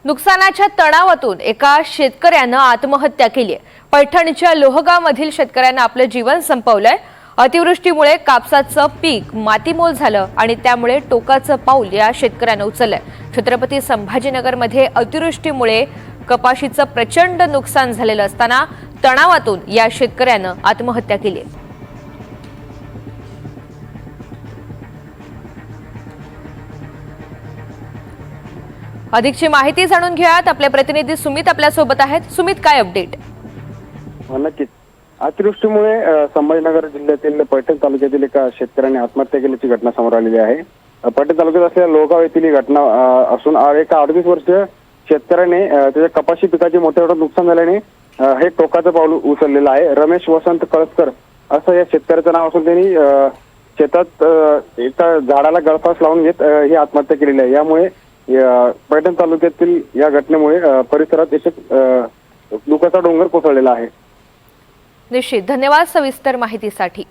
नुकसानाच्या तणावातून एका शेतकऱ्यानं आत्महत्या केली आहे। पैठणच्या लोहगावमधील शेतकऱ्यानं आपलं जीवन संपवलंय। अतिवृष्टीमुळे कापसाचं पीक मातीमोल झालं आणि त्यामुळे टोकाचं पाऊल या शेतकऱ्यानं उचललंय। छत्रपती संभाजीनगरमध्ये अतिवृष्टीमुळे कपाशीचं प्रचंड नुकसान झालेलं असताना तणावातून या शेतकऱ्यानं आत्महत्या केली आहे। अधिकची माहिती जाणून घेऊयात। आपले प्रतिनिधी सुमित आपल्या सोबत आहेत। सुमित, काय अपडेट? नक्कीच अतिवृष्टीमुळे संभाजीनगर जिल्ह्यातील पैठण तालुक्यातील एका शेतकऱ्याने आत्महत्या केल्याची घटना समोर आलेली आहे। पैठण तालुक्यात असलेल्या लोहगाव येथील ही घटना असून एका 38 वर्षीय शेतकऱ्याने त्याच्या कपाशी पिकाचे मोठ्या नुकसान झाल्याने हे टोकाचं पाऊल उचललेलं आहे। रमेश वसंत कळसकर असं या शेतकऱ्याचं नाव असून त्यांनी शेतात एका झाडाला गळफास लावून घेत ही आत्महत्या केलेली आहे। यामुळे पैठण तालुक्यातील या घटनेमुळे परिसरात एक दुःखाचा डोंगर कोसळलेला आहे। निश्चित, धन्यवाद सविस्तर माहितीसाठी।